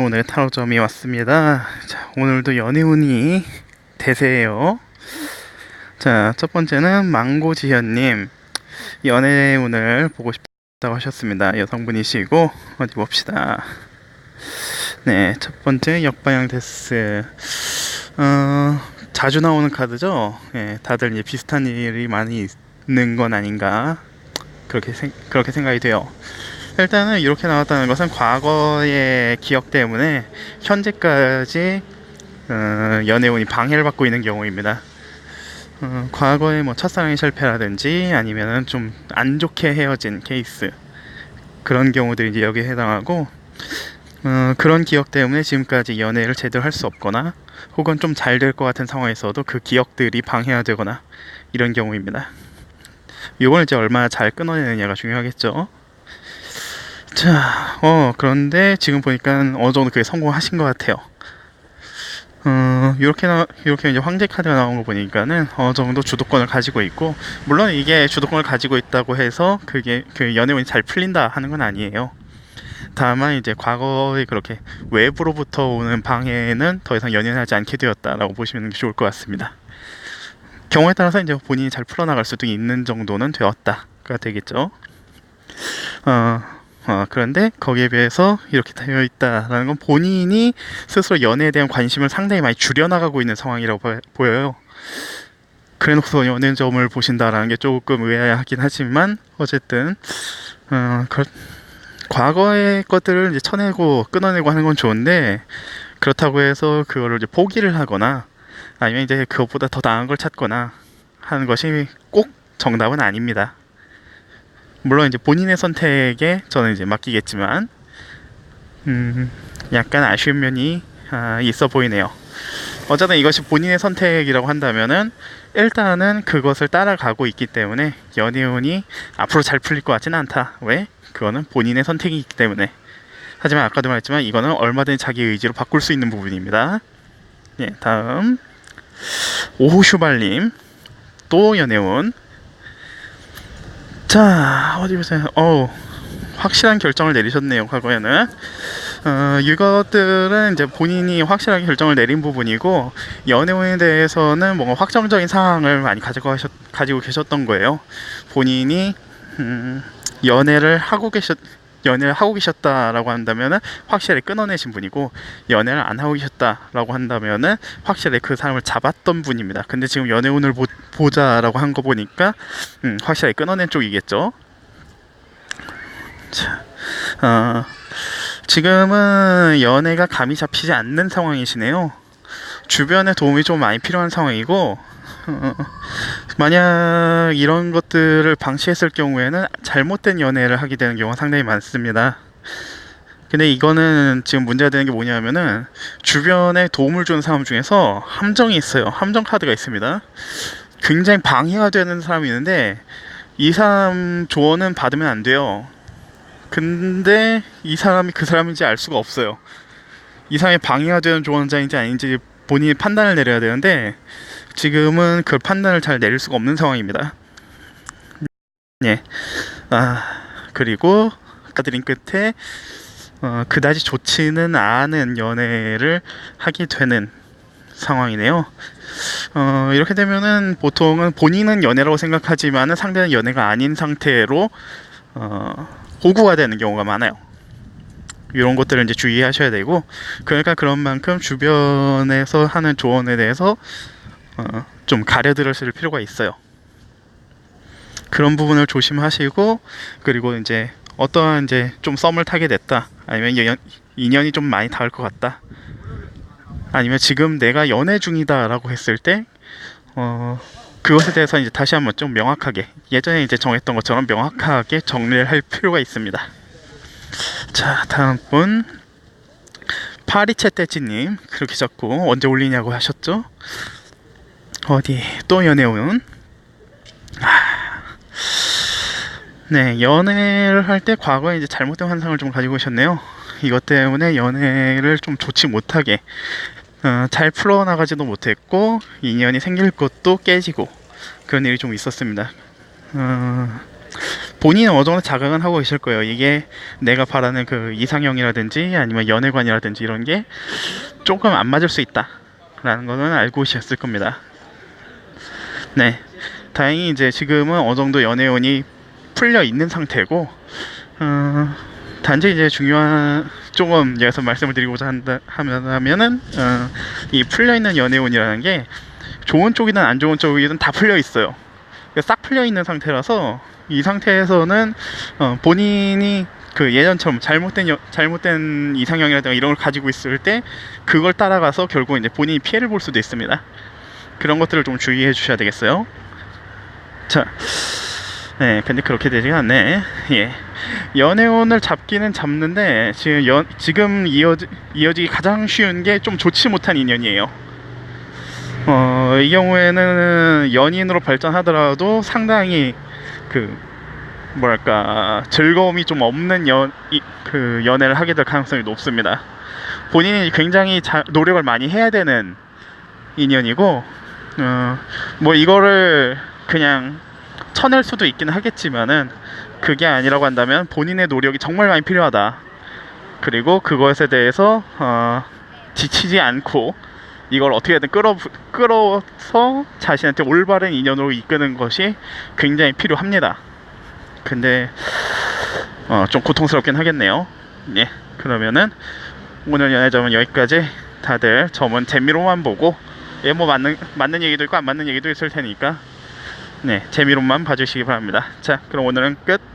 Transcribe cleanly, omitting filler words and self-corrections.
오늘의 타로점이 왔습니다. 자, 오늘도 연애운이 대세예요. 자, 첫 번째는 망고지현님. 연애운을 보고 싶다고 하셨습니다. 여성분이시고, 어디 봅시다. 네, 첫 번째 역방향 데스. 자주 나오는 카드죠. 예, 다들 이제 비슷한 일이 많이 있는 건 아닌가, 그렇게 생각이 돼요. 일단은 이렇게 나왔다는 것은 과거의 기억 때문에 현재까지 연애운이 방해를 받고 있는 경우입니다. 과거에 뭐 첫사랑의 실패라든지 아니면은 좀 안 좋게 헤어진 케이스, 그런 경우들이 이제 여기에 해당하고, 그런 기억 때문에 지금까지 연애를 제대로 할 수 없거나 혹은 좀 잘 될 것 같은 상황에서도 그 기억들이 방해가 되거나 이런 경우입니다. 이걸 이제 얼마나 잘 끊어내느냐가 중요하겠죠. 자, 그런데 지금 보니까 어느 정도 그게 성공하신 것 같아요. 이렇게 이제 황제 카드가 나온 거 보니까는 어느 정도 주도권을 가지고 있고, 물론 이게 주도권을 가지고 있다고 해서 그게 그 연애운이 잘 풀린다 하는 건 아니에요. 다만 이제 과거에 그렇게 외부로부터 오는 방해는 더 이상 연연하지 않게 되었다라고 보시면 좋을 것 같습니다. 경우에 따라서 이제 본인이 잘 풀어나갈 수도 있는 정도는 되었다가 되겠죠. 그런데 거기에 비해서 이렇게 되어 있다라는 건 본인이 스스로 연애에 대한 관심을 상당히 많이 줄여나가고 있는 상황이라고 보여요. 그래놓고서 연애점을 보신다라는 게 조금 의아하긴 하지만, 어쨌든 과거의 것들을 이제 쳐내고 끊어내고 하는 건 좋은데, 그렇다고 해서 그거를 이제 포기를 하거나 아니면 이제 그것보다 더 나은 걸 찾거나 하는 것이 꼭 정답은 아닙니다. 물론 이제 본인의 선택에 저는 이제 맡기겠지만, 약간 아쉬운 면이 있어 보이네요. 어쨌든 이것이 본인의 선택이라고 한다면은 일단은 그것을 따라가고 있기 때문에 연애운이 앞으로 잘 풀릴 것 같지는 않다. 왜? 그거는 본인의 선택이기 때문에. 하지만 아까도 말했지만 이거는 얼마든지 자기 의지로 바꿀 수 있는 부분입니다. 예, 다음 오후슈발님, 또 연애운. 자, 어디 보세요. 확실한 결정을 내리셨네요. 과거에는 이것들은 이제 본인이 확실하게 결정을 내린 부분이고, 연애운에 대해서는 뭔가 확정적인 사항을 많이 가지고 계셨던 거예요. 본인이 연애를 하고 계셨다라고 한다면은 확실히 끊어내신 분이고, 연애를 안 하고 계셨다라고 한다면은 확실히 그 사람을 잡았던 분입니다. 근데 지금 연애운을 보자라고 한 거 보니까 확실히 끊어낸 쪽이겠죠. 자, 지금은 연애가 감이 잡히지 않는 상황이시네요. 주변에 도움이 좀 많이 필요한 상황이고, 만약 이런 것들을 방치했을 경우에는 잘못된 연애를 하게 되는 경우가 상당히 많습니다. 근데 이거는 지금 문제가 되는 게 뭐냐면은, 주변에 도움을 주는 사람 중에서 함정이 있어요. 함정 카드가 있습니다. 굉장히 방해가 되는 사람이 있는데 이 사람 조언은 받으면 안 돼요. 근데 이 사람이 그 사람인지 알 수가 없어요. 이 사람이 방해가 되는 조언자인지 아닌지 본인이 판단을 내려야 되는데, 지금은 그 판단을 잘 내릴 수가 없는 상황입니다. 예. 그리고 아까 드린 끝에 그다지 좋지는 않은 연애를 하게 되는 상황이네요. 이렇게 되면은 보통은 본인은 연애라고 생각하지만은 상대는 연애가 아닌 상태로 호구가 되는 경우가 많아요. 이런 것들을 이제 주의하셔야 되고, 그러니까 그런 만큼 주변에서 하는 조언에 대해서 좀 가려들으실 필요가 있어요. 그런 부분을 조심하시고, 그리고 이제 어떠한 이제 좀 썸을 타게 됐다, 아니면 인연이 좀 많이 닿을 것 같다, 아니면 지금 내가 연애 중이다 라고 했을 때 그것에 대해서 이제 다시 한번 좀 명확하게, 예전에 이제 정했던 것처럼 명확하게 정리를 할 필요가 있습니다. 자, 다음 분 파리채떼지님, 그렇게 자꾸 언제 올리냐고 하셨죠? 어디 또 연애운. 네, 연애를 할 때 과거에 이제 잘못된 환상을 좀 가지고 오셨네요. 이것 때문에 연애를 좀 좋지 못하게 잘 풀어나가지도 못했고, 인연이 생길 것도 깨지고 그런 일이 좀 있었습니다. 본인은 어느 정도 자각은 하고 계실 거예요. 이게 내가 바라는 그 이상형이라든지 아니면 연애관이라든지 이런 게 조금 안 맞을 수 있다 라는 거는 알고 계셨을 겁니다. 네, 다행히 이제 지금은 어느 정도 연애운이 풀려 있는 상태고, 단지 이제 중요한 조금 여기서 말씀을 드리고자 하면은 이 풀려 있는 연애운이라는 게 좋은 쪽이든 안 좋은 쪽이든 다 풀려 있어요. 싹 풀려 있는 상태라서 이 상태에서는 본인이 그 예전처럼 잘못된 이상형이라든가 이런 걸 가지고 있을 때 그걸 따라가서 결국 이제 본인이 피해를 볼 수도 있습니다. 그런 것들을 좀 주의해 주셔야 되겠어요. 자, 네, 근데 그렇게 되지가 않네. 예. 연애운을 잡기는 잡는데 지금 이어지기 가장 쉬운 게 좀 좋지 못한 인연이에요. 이 경우에는 연인으로 발전하더라도 상당히 그 뭐랄까 즐거움이 좀 없는 그 연애를 하게 될 가능성이 높습니다. 본인이 굉장히 노력을 많이 해야 되는 인연이고, 뭐 이거를 그냥 쳐낼 수도 있긴 하겠지만은 그게 아니라고 한다면 본인의 노력이 정말 많이 필요하다. 그리고 그것에 대해서 지치지 않고 이걸 어떻게든 끌어서 자신한테 올바른 인연으로 이끄는 것이 굉장히 필요합니다. 근데 좀 고통스럽긴 하겠네요. 예, 그러면은 오늘 연애점은 여기까지. 다들 점은 재미로만 보고, 예, 뭐 맞는 얘기도 있고 안 맞는 얘기도 있을 테니까 네, 재미로만 봐주시기 바랍니다. 자, 그럼 오늘은 끝.